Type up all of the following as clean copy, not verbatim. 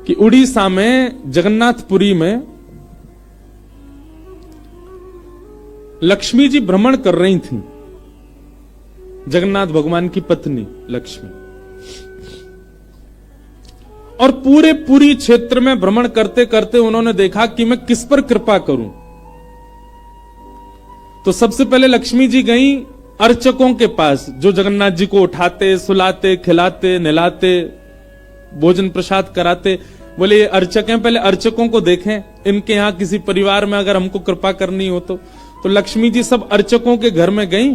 कि उड़ीसा में जगन्नाथपुरी में लक्ष्मी जी भ्रमण कर रही थी, जगन्नाथ भगवान की पत्नी लक्ष्मी, और पूरे पुरी क्षेत्र में भ्रमण करते करते उन्होंने देखा कि मैं किस पर कृपा करूं। तो सबसे पहले लक्ष्मी जी गई अर्चकों के पास, जो जगन्नाथ जी को उठाते, सुलाते, खिलाते, नहलाते, भोजन प्रसाद कराते। बोले ये अर्चक हैं, पहले अर्चकों को देखें, इनके यहां किसी परिवार में अगर हमको कृपा करनी हो तो लक्ष्मी जी सब अर्चकों के घर में गई।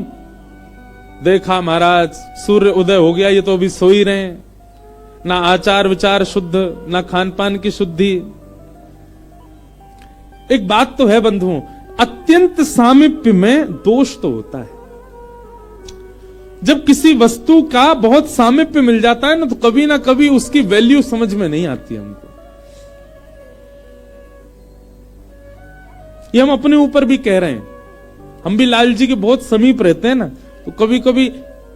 देखा महाराज सूर्य उदय हो गया, ये तो अभी सो ही रहे हैं, ना आचार विचार शुद्ध, ना खान पान की शुद्धि। एक बात तो है बंधुओं, अत्यंत सामीप्य में दोष तो होता है। जब किसी वस्तु का बहुत सामीप्य मिल जाता है ना, तो कभी ना कभी उसकी वैल्यू समझ में नहीं आती हमको। ये हम अपने ऊपर भी कह रहे हैं, हम भी लाल जी के बहुत समीप रहते हैं ना, तो कभी कभी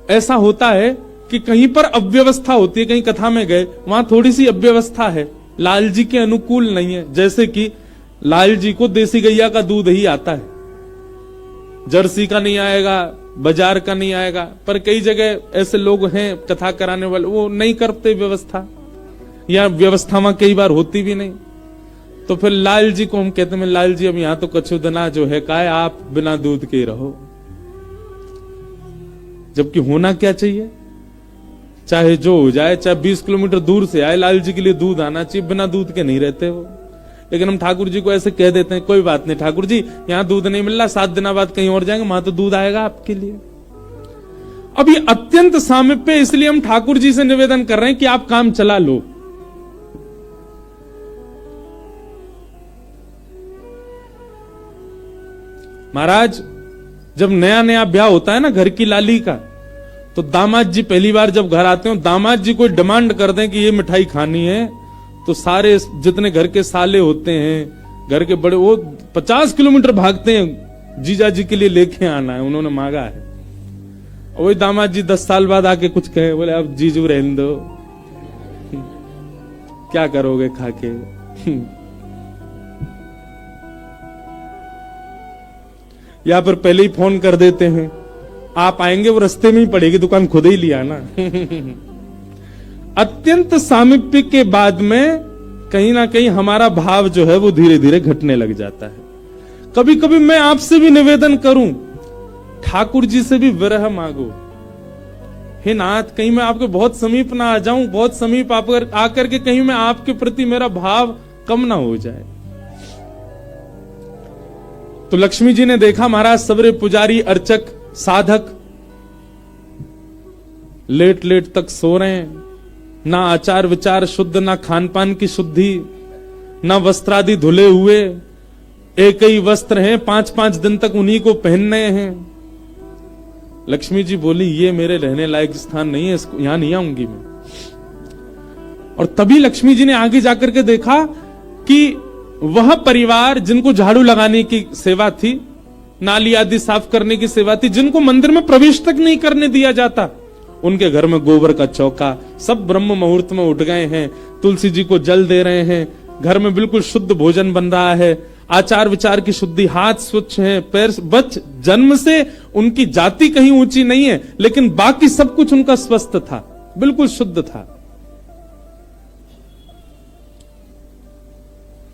ऐसा होता है कि कहीं पर अव्यवस्था होती है, कहीं कथा में गए वहां थोड़ी सी अव्यवस्था है, लाल जी के अनुकूल नहीं है। जैसे कि लाल जी को देसी गैया का दूध ही आता है, जर्सी का नहीं आएगा, बाजार का नहीं आएगा। पर कई जगह ऐसे लोग हैं कथा कराने वाले, वो नहीं करते व्यवस्था, या व्यवस्था में कई बार होती भी नहीं। तो फिर लाल जी को हम कहते हैं, लाल जी अब यहां तो कछुदना जो है का है, आप बिना दूध के रहो। जबकि होना क्या चाहिए, चाहे जो हो जाए, चाहे 20 किलोमीटर दूर से आए, लाल जी के लिए दूध आना चाहिए, बिना दूध के नहीं रहते वो। लेकिन हम ठाकुर जी को ऐसे कह देते हैं, कोई बात नहीं ठाकुर जी, यहां दूध नहीं मिल रहा, 7 दिन बाद कहीं और जाएंगे, वहां तो दूध आएगा आपके लिए। अब ये अत्यंत सामीप्य, इसलिए हम ठाकुर जी से निवेदन कर रहे हैं कि आप काम चला लो। महाराज जब नया नया ब्याह होता है ना घर की लाली का, तो दामाद जी पहली बार जब घर आते हो, दामाद जी कोई डिमांड कर दें कि ये मिठाई खानी है, तो सारे जितने घर के साले होते हैं, घर के बड़े, वो 50 किलोमीटर भागते हैं, जीजा जी के लिए लेके आना है, उन्होंने मांगा है। वही दामाद जी 10 साल बाद आके कुछ कहे, बोले अब जीजू रहने दो, क्या करोगे खाके। या फिर पहले ही फोन कर देते हैं, आप आएंगे, वो रास्ते में ही पड़ेगी, दुकान खुद ही लिया ना। अत्यंत सामीप्य के बाद में कहीं ना कहीं हमारा भाव जो है वो धीरे धीरे घटने लग जाता है। कभी कभी मैं आपसे भी निवेदन करूं, ठाकुर जी से भी विरह मांगो, हे नाथ कहीं मैं आपके बहुत समीप ना आ जाऊं, बहुत समीप आकर के कहीं मैं आपके प्रति मेरा भाव कम ना हो जाए। तो लक्ष्मी जी ने देखा महाराज सबरे पुजारी, अर्चक, साधक लेट लेट तक सो रहे हैं, ना आचार विचार शुद्ध, ना खान पान की शुद्धि, ना वस्त्रादि धुले हुए, एक ही वस्त्र हैं, 5-5 दिन तक उन्हीं को पहनने हैं। लक्ष्मी जी बोली ये मेरे रहने लायक स्थान नहीं है, इसको यहां नहीं आऊंगी मैं। और तभी लक्ष्मी जी ने आगे जाकर के देखा कि वह परिवार जिनको झाड़ू लगाने की सेवा थी, नाली आदि साफ करने की सेवा थी, जिनको मंदिर में प्रवेश तक नहीं करने दिया जाता, उनके घर में गोबर का चौका, सब ब्रह्म मुहूर्त में उठ गए हैं, तुलसी जी को जल दे रहे हैं, घर में बिल्कुल शुद्ध भोजन बन रहा है, आचार विचार की शुद्धि, हाथ स्वच्छ हैं, पैर बच, जन्म से उनकी जाति कहीं ऊंची नहीं है, लेकिन बाकी सब कुछ उनका स्वस्थ था, बिल्कुल शुद्ध था।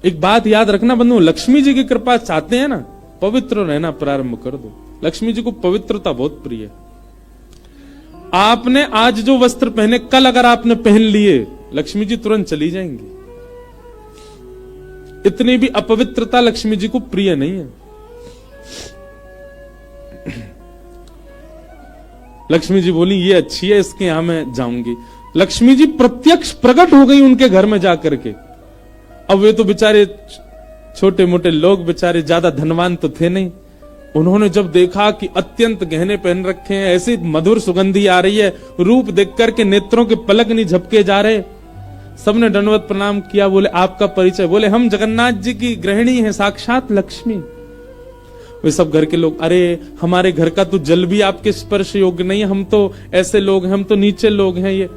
एक बात याद रखना बंधु, लक्ष्मी जी की कृपा चाहते हैं ना, पवित्र रहना प्रारंभ कर दो। लक्ष्मी जी को पवित्रता बहुत प्रिय है। आपने आज जो वस्त्र पहने, कल अगर आपने पहन लिए, लक्ष्मी जी तुरंत चली जाएंगी। इतनी भी अपवित्रता लक्ष्मी जी को प्रिय नहीं है। लक्ष्मी जी बोली ये अच्छी है, इसके यहां मैं जाऊंगी। लक्ष्मी जी प्रत्यक्ष प्रकट हो गई उनके घर में जाकर के। अब वे तो बेचारे छोटे मोटे लोग, बेचारे ज्यादा धनवान तो थे नहीं। उन्होंने जब देखा कि अत्यंत गहने पहन रखे हैं, ऐसी मधुर सुगंधी आ रही है, रूप देख करके नेत्रों के पलक नहीं झपके जा रहे, सबने दंडवत प्रणाम किया। बोले आपका परिचय? बोले हम जगन्नाथ जी की गृहिणी हैं, साक्षात लक्ष्मी। वे सब घर के लोग, अरे हमारे घर का तो जल भी आपके स्पर्श योग्य नहीं है, हम तो ऐसे लोग हैं, हम तो नीचे लोग हैं। ये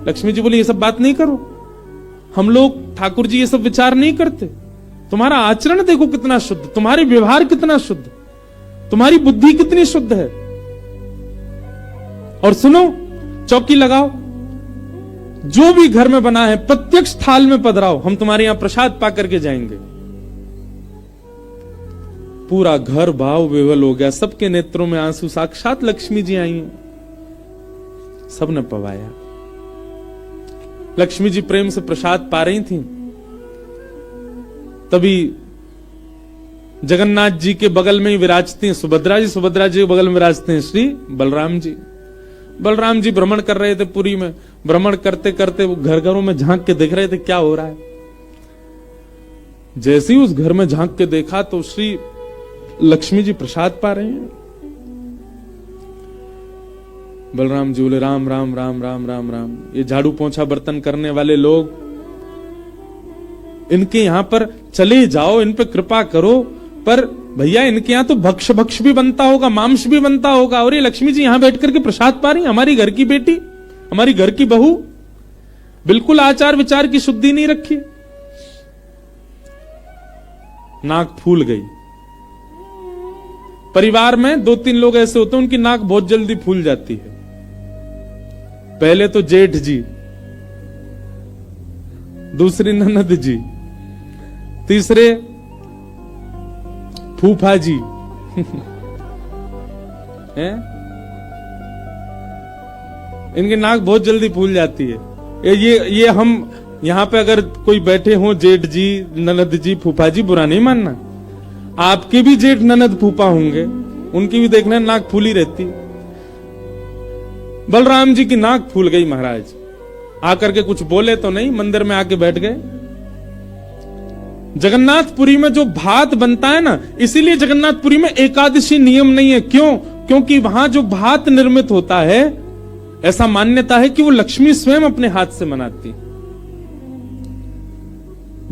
लक्ष्मी जी बोली ये सब बात नहीं करो, हम लोग ठाकुर जी ये सब विचार नहीं करते। तुम्हारा आचरण देखो कितना शुद्ध, तुम्हारे व्यवहार कितना शुद्ध, तुम्हारी बुद्धि कितनी शुद्ध है। और सुनो, चौकी लगाओ, जो भी घर में बना है प्रत्यक्ष थाल में पधराओ, हम तुम्हारे यहां प्रसाद पा करके जाएंगे। पूरा घर भाव विवल हो गया, सबके नेत्रों में आंसू, साक्षात लक्ष्मी जी आई हैं, सबने पवाया। लक्ष्मी जी प्रेम से प्रसाद पा रही थी, तभी जगन्नाथ जी के बगल में ही विराजती हैं सुभद्रा जी, सुभद्रा जी के बगल में विराजते हैं श्री बलराम जी। बलराम जी भ्रमण कर रहे थे पुरी में, भ्रमण करते करते वो घर घरों में झांक के देख रहे थे क्या हो रहा है। जैसे ही उस घर में झांक के देखा तो श्री लक्ष्मी जी प्रसाद पा रहे हैं। बलराम जी बोले राम राम राम राम राम राम, ये झाड़ू पोंछा बर्तन करने वाले लोग, इनके यहां पर चले जाओ, इन पे कृपा करो, पर भैया इनके यहां तो भक्ष भक्ष भी बनता होगा, मांस भी बनता होगा, और ये लक्ष्मी जी यहां बैठ करके प्रसाद पा रही, हमारी घर की बेटी, हमारी घर की बहू, बिल्कुल आचार विचार की शुद्धि नहीं रखी। नाक फूल गई। परिवार में 2-3 लोग ऐसे होते हैं उनकी नाक बहुत जल्दी फूल जाती है। पहले तो जेठ जी, दूसरी ननद जी, तीसरे फूफा जी हैं? इनकी नाक बहुत जल्दी फूल जाती है। ये हम यहां पे अगर कोई बैठे हो, जेठ जी, ननद जी, फूफा जी, बुरा नहीं मानना, आपके भी जेठ ननद फूफा होंगे, उनकी भी देखना नाक फूली रहती। बलराम जी की नाक फूल गई महाराज, आकर के कुछ बोले तो नहीं, मंदिर में आके बैठ गए। जगन्नाथपुरी में जो भात बनता है ना, इसीलिए जगन्नाथपुरी में एकादशी नियम नहीं है। क्यों? क्योंकि वहां जो भात निर्मित होता है, ऐसा मान्यता है कि वो लक्ष्मी स्वयं अपने हाथ से बनाती।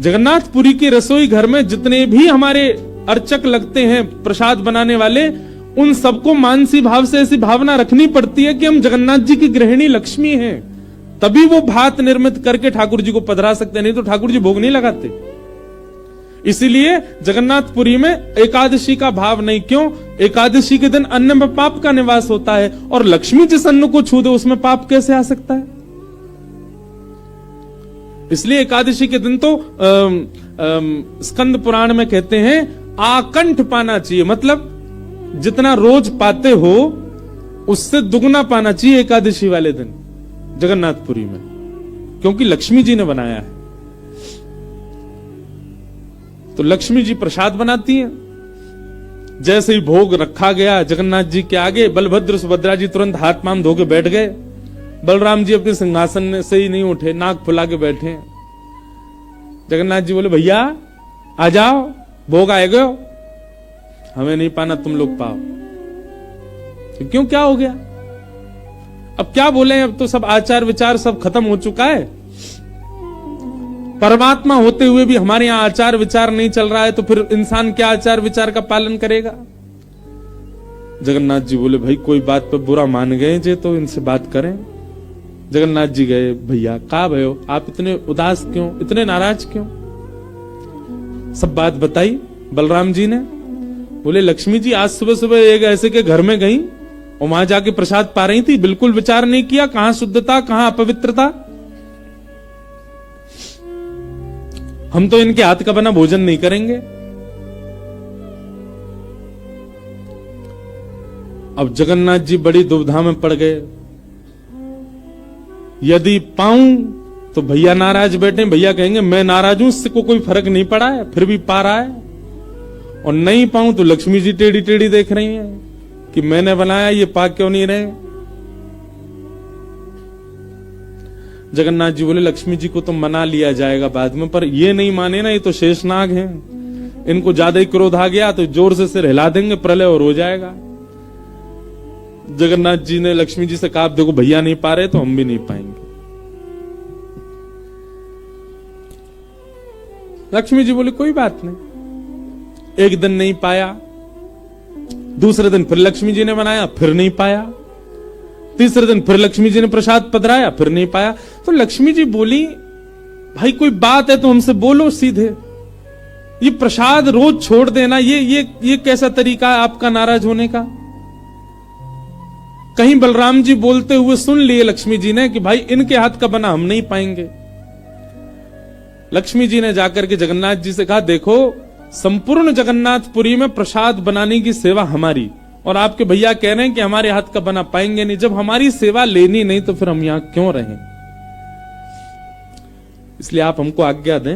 जगन्नाथपुरी के रसोई घर में जितने भी हमारे अर्चक लगते हैं, प्रसाद बनाने वाले, उन सबको मानसी भाव से ऐसी भावना रखनी पड़ती है कि हम जगन्नाथ जी की गृहिणी लक्ष्मी हैं, तभी वो भात निर्मित करके ठाकुर जी को पधरा सकते, नहीं तो ठाकुर जी भोग नहीं लगाते। इसीलिए जगन्नाथपुरी में एकादशी का भाव नहीं। क्यों? एकादशी के दिन अन्न में पाप का निवास होता है, और लक्ष्मी जिस अन्न को छू दे उसमें पाप कैसे आ सकता है? इसलिए एकादशी के दिन तो स्कंद पुराण में कहते हैं आकंठ पाना चाहिए, मतलब जितना रोज पाते हो उससे दुगना पाना चाहिए एकादशी वाले दिन जगन्नाथपुरी में, क्योंकि लक्ष्मी जी ने बनाया है। तो लक्ष्मी जी प्रसाद बनाती हैं। जैसे ही भोग रखा गया जगन्नाथ जी के आगे, बलभद्र सुभद्रा जी तुरंत हाथ पांव धो के बैठ गए। बलराम जी अपने सिंहासन से ही नहीं उठे, नाक फुला के बैठे। जगन्नाथ जी बोले भैया आ जाओ, भोग आएगा, हमें नहीं पाना, तुम लोग पाओ। तो क्यों, क्या हो गया? अब क्या बोले, अब तो सब आचार विचार सब खत्म हो चुका है। परमात्मा होते हुए भी हमारे यहां आचार विचार नहीं चल रहा है, तो फिर इंसान क्या आचार विचार का पालन करेगा? जगन्नाथ जी बोले भाई कोई बात पे बुरा मान गए जे, तो इनसे बात करें। जगन्नाथ जी गए, भैया कहा भयो, आप इतने उदास क्यों, इतने नाराज क्यों? सब बात बताई बलराम जी ने। बोले लक्ष्मी जी आज सुबह सुबह एक ऐसे के घर में गई और वहां जाके प्रसाद पा रही थी, बिल्कुल विचार नहीं किया, कहां शुद्धता कहां अपवित्रता। हम तो इनके हाथ का बना भोजन नहीं करेंगे। अब जगन्नाथ जी बड़ी दुविधा में पड़ गए। यदि पाऊं तो भैया नाराज बैठे, भैया कहेंगे मैं नाराज हूं, इससे को कोई फर्क नहीं पड़ा है, फिर भी पा रहा है। और नहीं पाऊं तो लक्ष्मी जी टेढ़ी टेढ़ी देख रही हैं कि मैंने बनाया, ये पा क्यों नहीं रहे। जगन्नाथ जी बोले लक्ष्मी जी को तो मना लिया जाएगा बाद में, पर ये नहीं माने ना, ये तो शेषनाग हैं, इनको ज्यादा ही क्रोध आ गया तो जोर से सिर हिला देंगे, प्रलय और हो जाएगा। जगन्नाथ जी ने लक्ष्मी जी से कहा देखो भैया नहीं पा रहे तो हम भी नहीं पाएंगे। लक्ष्मी जी बोले कोई बात नहीं। एक दिन नहीं पाया, दूसरे दिन फिर लक्ष्मी जी ने बनाया, फिर नहीं पाया, तीसरे दिन फिर लक्ष्मी जी ने प्रसाद पधराया, फिर नहीं पाया। तो लक्ष्मी जी बोली भाई कोई बात है तो हमसे बोलो सीधे। ये प्रसाद रोज छोड़ देना, ये कैसा तरीका है आपका नाराज होने का? कहीं बलराम जी बोलते हुए सुन लिए लक्ष्मी जी ने कि भाई इनके हाथ का बना हम नहीं पाएंगे। लक्ष्मी जी ने जाकर के जगन्नाथ जी से कहा, देखो संपूर्ण जगन्नाथपुरी में प्रसाद बनाने की सेवा हमारी, और आपके भैया कह रहे हैं कि हमारे हाथ का बना पाएंगे नहीं। जब हमारी सेवा लेनी नहीं तो फिर हम यहां क्यों रहें? इसलिए आप हमको आज्ञा दें।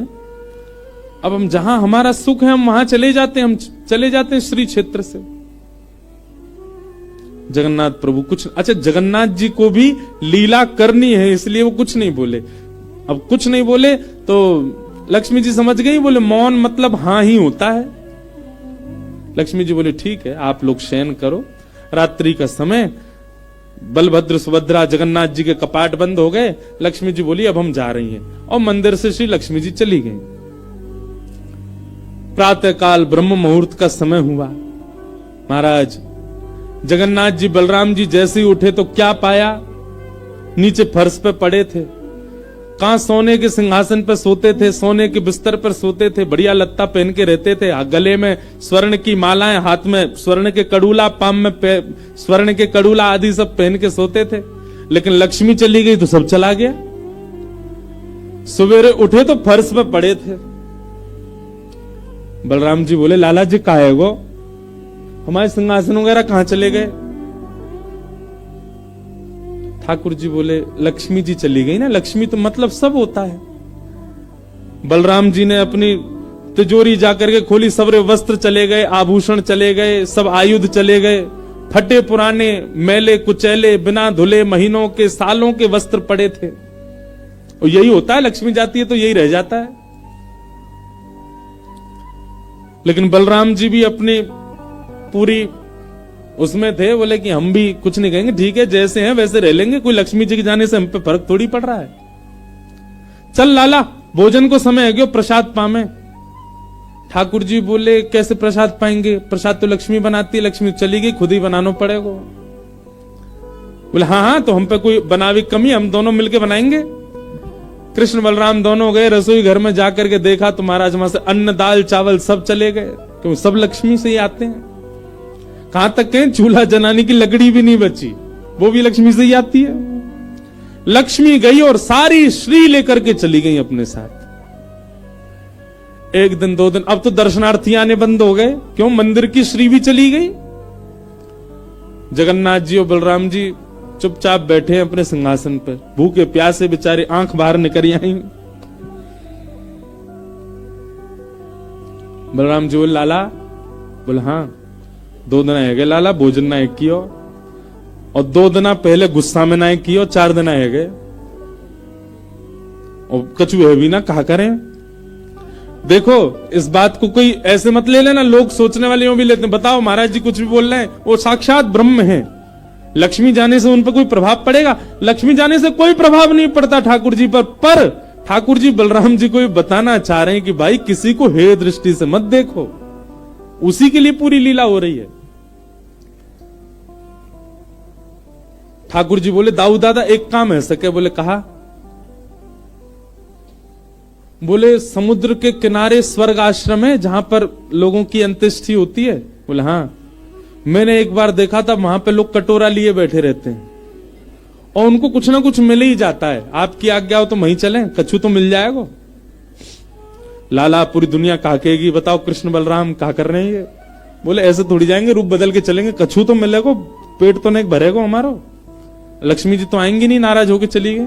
अब हम जहां हमारा सुख है हम वहां चले जाते हैं, हम चले जाते हैं श्री क्षेत्र से। जगन्नाथ प्रभु कुछ, अच्छा जगन्नाथ जी को भी लीला करनी है इसलिए वो कुछ नहीं बोले। अब कुछ नहीं बोले तो लक्ष्मी जी समझ गई, बोले मौन मतलब हां ही होता है। लक्ष्मी जी बोले ठीक है, आप लोग शयन करो। रात्रि का समय, बलभद्र सुभद्रा जगन्नाथ जी के कपाट बंद हो गए। लक्ष्मी जी बोली अब हम जा रही हैं, और मंदिर से श्री लक्ष्मी जी चली गई। प्रातः काल ब्रह्म मुहूर्त का समय हुआ। महाराज जगन्नाथ जी बलराम जी जैसे ही उठे तो क्या पाया? नीचे फर्श पे पड़े थे। कहां सोने के सिंहासन पर सोते थे, सोने के बिस्तर पर सोते थे, बढ़िया लत्ता पहन के रहते थे, गले में स्वर्ण की मालाएं, हाथ में स्वर्ण के कड़ूला, पाम में स्वर्ण के कड़ूला आदि सब पहन के सोते थे। लेकिन लक्ष्मी चली गई तो सब चला गया। सवेरे उठे तो फर्श पे पड़े थे। बलराम जी बोले लाला जी कहा है वो, हमारे सिंहासन वगैरह कहां चले गए? ठाकुर जी बोले लक्ष्मी जी चली गई ना, लक्ष्मी तो मतलब सब होता है। बलराम जी ने अपनी तिजोरी जाकर के खोली, सबरे वस्त्र चले गए, आभूषण चले गए, सब आयुध चले गए, फटे पुराने मैले कुचैले बिना धुले महीनों के सालों के वस्त्र पड़े थे। और यही होता है, लक्ष्मी जाती है तो यही रह जाता है। लेकिन बलराम जी भी अपनी पूरी उसमें थे, बोले कि हम भी कुछ नहीं कहेंगे, ठीक है जैसे हैं वैसे रह लेंगे, कोई लक्ष्मी जी के जाने से हम पे फर्क थोड़ी पड़ रहा है। चल लाला भोजन को समय है, प्रसाद पामे। ठाकुर जी बोले कैसे प्रसाद पाएंगे, प्रसाद तो लक्ष्मी बनाती है, लक्ष्मी चली गई, खुद ही बनाना पड़ेगा। बोले हाँ हाँ तो हम पे कोई बनावी कमी, हम दोनों मिलके बनाएंगे। कृष्ण बलराम दोनों गए रसोई घर में, जाकर के देखा तो महाराज वहां से अन्न दाल चावल सब चले गए, क्यों सब लक्ष्मी से ही आते हैं। कहां तक कहें चूल्हा जलाने की लकड़ी भी नहीं बची, वो भी लक्ष्मी से ही आती है। लक्ष्मी गई और सारी श्री लेकर के चली गई अपने साथ। एक दिन दो दिन, अब तो दर्शनार्थी आने बंद हो गए, क्यों मंदिर की श्री भी चली गई। जगन्नाथ जी और बलराम जी चुपचाप बैठे हैं अपने सिंहासन पर, भूखे प्यासे बेचारे, आंख बाहर निकल आई। बलराम जी बोले लाला, बोले हाँ 2 दिन है गए लाला, भोजन ना एक कियो, और 2 दिन पहले गुस्सा में ना एक कियो, 4 दिन है गए, और कछु है भी ना, कहा करें। देखो इस बात को कोई ऐसे मत ले लेना, लोग सोचने वाले यूं भी लेते हैं, बताओ महाराज जी कुछ भी बोल रहे हैं, वो साक्षात ब्रह्म है, लक्ष्मी जाने से उन पर कोई प्रभाव पड़ेगा? लक्ष्मी जाने से कोई प्रभाव नहीं पड़ता ठाकुर जी पर ठाकुर जी बलराम जी को भी बताना चाह रहे हैं कि भाई किसी को हे दृष्टि से मत देखो, उसी के लिए पूरी लीला हो रही है। ठाकुर जी बोले दाऊ दादा एक काम है सके, बोले कहा, बोले समुद्र के किनारे स्वर्ग आश्रम है जहां पर लोगों की अंत्येष्टि होती है। बोले हाँ, मैंने एक बार देखा था वहां पे लोग कटोरा लिए बैठे रहते हैं और उनको कुछ ना कुछ मिल ही जाता है, आपकी आज्ञा हो तो वहीं चलें, कछु तो मिल जाएगा। लाला पूरी दुनिया काकेगी, बताओ कृष्ण बलराम क्या कर रहे हैं ये? बोले ऐसे थोड़ी जाएंगे, रूप बदल के चलेंगे, कछु तो मिलेगा, पेट तो नहीं भरेगा हमारा। लक्ष्मी जी तो आएंगी नहीं, नाराज होके चली गई।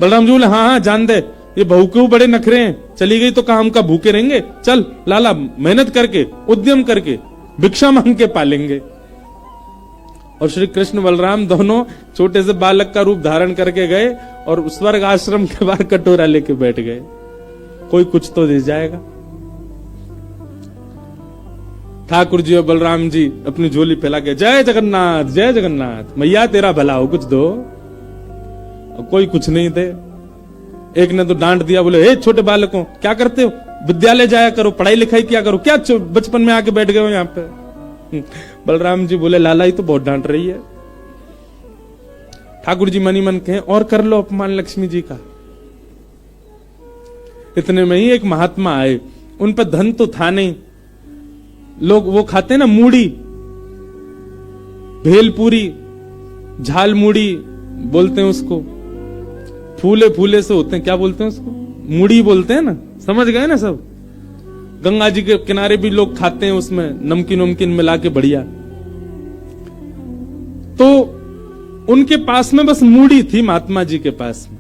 बलराम जी बोले हाँ हाँ जान दे, ये बहू के बड़े नखरे हैं, चली गई तो काम का भूखे रहेंगे, चल लाला मेहनत करके उद्यम करके भिक्षा मांग के पालेंगे। और श्री कृष्ण बलराम दोनों छोटे से बालक का रूप धारण करके गए और स्वर्ग आश्रम के बाहर कटोरा लेके बैठ गए, कोई कुछ तो दे जाएगा। ठाकुर जी और बलराम जी अपनी झोली फैला के जय जगन्नाथ जय जगन्नाथ, मैया तेरा भला हो कुछ दो, और कोई कुछ नहीं दे। एक ने तो डांट दिया, बोले हे छोटे बालकों क्या करते हो, विद्यालय जाया करो, पढ़ाई लिखाई किया करो, क्या बचपन में आके बैठ गए हो यहाँ पे। बलराम जी बोले लाला ही तो बहुत डांट रही है। ठाकुर जी मनी मन कहे और कर लो अपमान लक्ष्मी जी का, इतने में ही एक महात्मा आए, उन पर धन तो था नहीं, लोग वो खाते ना मूढ़ी, भेलपूरी, झाल मूढ़ी बोलते हैं उसको, फूले फूले से होते हैं, क्या बोलते हैं उसको, मूढ़ी बोलते हैं ना, समझ गए ना सब। गंगा जी के किनारे भी लोग खाते हैं, उसमें नमकीन नमकीन मिला के बढ़िया। तो उनके पास में बस मूढ़ी थी, महात्मा जी के पास में।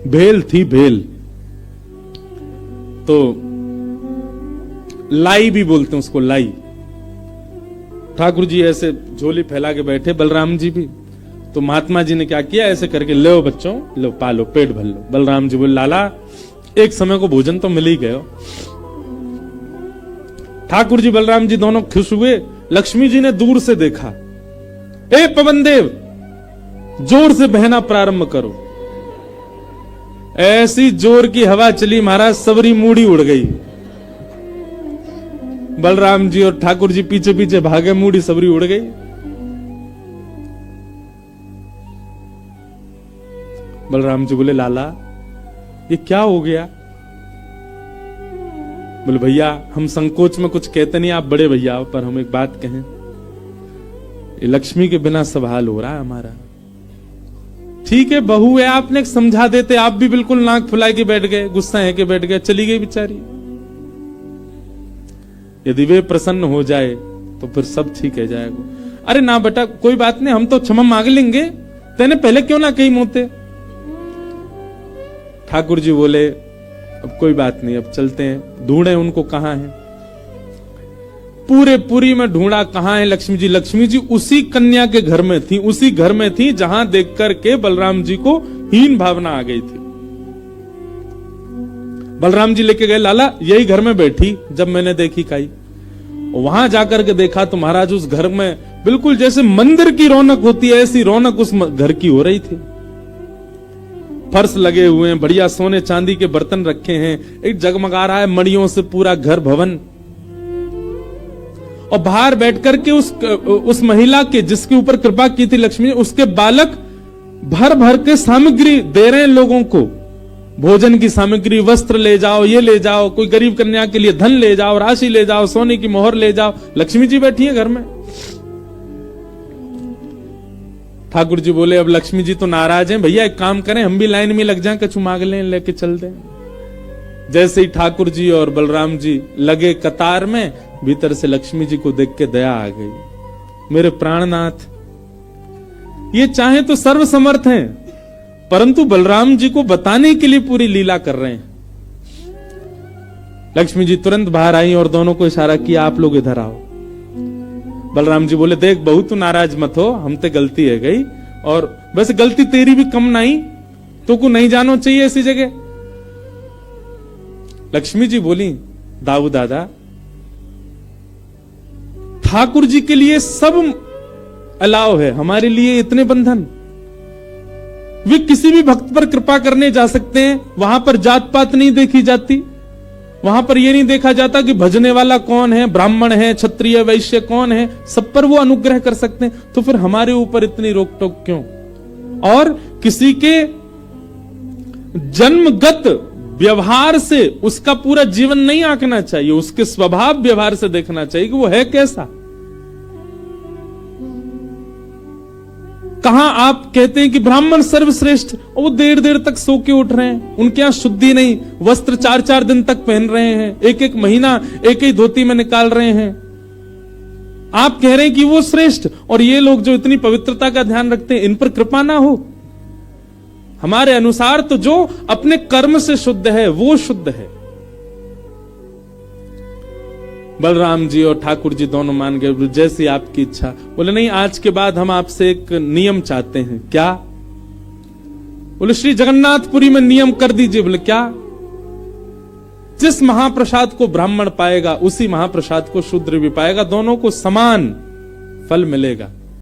भेल थी, भेल तो लाई भी बोलते हैं उसको, लाई। ठाकुर जी ऐसे झोली फैला के बैठे, बलराम जी भी। तो महात्मा जी ने क्या किया, ऐसे करके लो बच्चों, लो पालो, पेट भर लो। बलराम जी बोले लाला एक समय को भोजन तो मिल ही गयो। ठाकुर जी बलराम जी दोनों खुश हुए। लक्ष्मी जी ने दूर से देखा, ए पवन देव जोर से बहना प्रारंभ करो। ऐसी जोर की हवा चली महाराज, सबरी मूढ़ी उड़ गई। बलराम जी और ठाकुर जी पीछे पीछे भागे, मूढ़ी सबरी उड़ गई। बलराम जी बोले लाला ये क्या हो गया? बोले भैया हम संकोच में कुछ कहते नहीं, आप बड़े भैया हो, पर हम एक बात कहें, ये लक्ष्मी के बिना सब हाल हो रहा है हमारा। ठीक है बहू है, आपने समझा देते, आप भी बिल्कुल नाक फुला के बैठ गए, गुस्सा है के बैठ गए, चली गई बेचारी। यदि वे प्रसन्न हो जाए तो फिर सब ठीक है जाएगा। अरे ना बेटा कोई बात नहीं, हम तो क्षमा मांग लेंगे, तेने पहले क्यों ना कही मोते। ठाकुर जी बोले अब कोई बात नहीं, अब चलते हैं, ढूंढे उनको कहां है। पूरे पुरी में ढूंढा, कहां है लक्ष्मी जी। लक्ष्मी जी उसी कन्या के घर में थी, उसी घर में थी जहां देख करके बलराम जी को हीन भावना आ गई थी। बलराम जी लेके गए, लाला यही घर में बैठी जब मैंने देखी काई। वहां जाकर के देखा तो महाराज उस घर में बिल्कुल जैसे मंदिर की रौनक होती है, ऐसी रौनक उस घर की हो रही थी। फर्श लगे हुए हैं, बढ़िया सोने चांदी के बर्तन रखे हैं, एक जगमगा रहा है मणियों से पूरा घर भवन। और बाहर बैठ करके उस महिला के जिसके ऊपर कृपा की थी लक्ष्मी, उसके बालक भर भर के सामग्री दे रहे हैं लोगों को, भोजन की सामग्री, वस्त्र ले जाओ, ये ले जाओ, कोई गरीब कन्या के लिए धन ले जाओ, राशि ले जाओ, सोने की मोहर ले जाओ। लक्ष्मी जी बैठी है घर में। ठाकुर जी बोले अब लक्ष्मी जी तो नाराज हैं, भैया एक काम करें, हम भी लाइन में लग जाएं, कछु मांग लें, लेके चल दें। जैसे ही ठाकुर जी और बलराम जी लगे कतार में, भीतर से लक्ष्मी जी को देख के दया आ गई। मेरे प्राणनाथ, ये चाहे तो सर्वसमर्थ हैं, परंतु बलराम जी को बताने के लिए पूरी लीला कर रहे हैं। लक्ष्मी जी तुरंत बाहर आई और दोनों को इशारा किया, आप लोग इधर आओ। बलराम जी बोले देख बहू तू नाराज मत हो, हम ते गलती है गई, और वैसे गलती तेरी भी कम नहीं, तो को नहीं जानो चाहिए ऐसी जगह। लक्ष्मी जी बोली दाऊ दादा, ठाकुर जी के लिए सब अलाव है, हमारे लिए इतने बंधन। वे किसी भी भक्त पर कृपा करने जा सकते हैं, वहां पर जात पात नहीं देखी जाती, वहां पर यह नहीं देखा जाता कि भजने वाला कौन है, ब्राह्मण है, क्षत्रिय, वैश्य कौन है, सब पर वो अनुग्रह कर सकते हैं। तो फिर हमारे ऊपर इतनी रोक टोक क्यों? और किसी के जन्मगत व्यवहार से उसका पूरा जीवन नहीं आंकना चाहिए, उसके स्वभाव व्यवहार से देखना चाहिए कि वो है कैसा। कहां आप कहते हैं कि ब्राह्मण सर्वश्रेष्ठ, वो देर देर तक सो के उठ रहे हैं, उनके यहां शुद्धि नहीं, वस्त्र 4-4 दिन तक पहन रहे हैं, एक एक महीना एक ही धोती में निकाल रहे हैं। आप कह रहे हैं कि वो श्रेष्ठ, और ये लोग जो इतनी पवित्रता का ध्यान रखते हैं, इन पर कृपा ना हो। हमारे अनुसार तो जो अपने कर्म से शुद्ध है वो शुद्ध है। बलराम जी और ठाकुर जी दोनों मान गए, जैसी आपकी इच्छा। बोले नहीं, आज के बाद हम आपसे एक नियम चाहते हैं। क्या? बोले श्री जगन्नाथपुरी में नियम कर दीजिए। बोले क्या? जिस महाप्रसाद को ब्राह्मण पाएगा उसी महाप्रसाद को शूद्र भी पाएगा, दोनों को समान फल मिलेगा।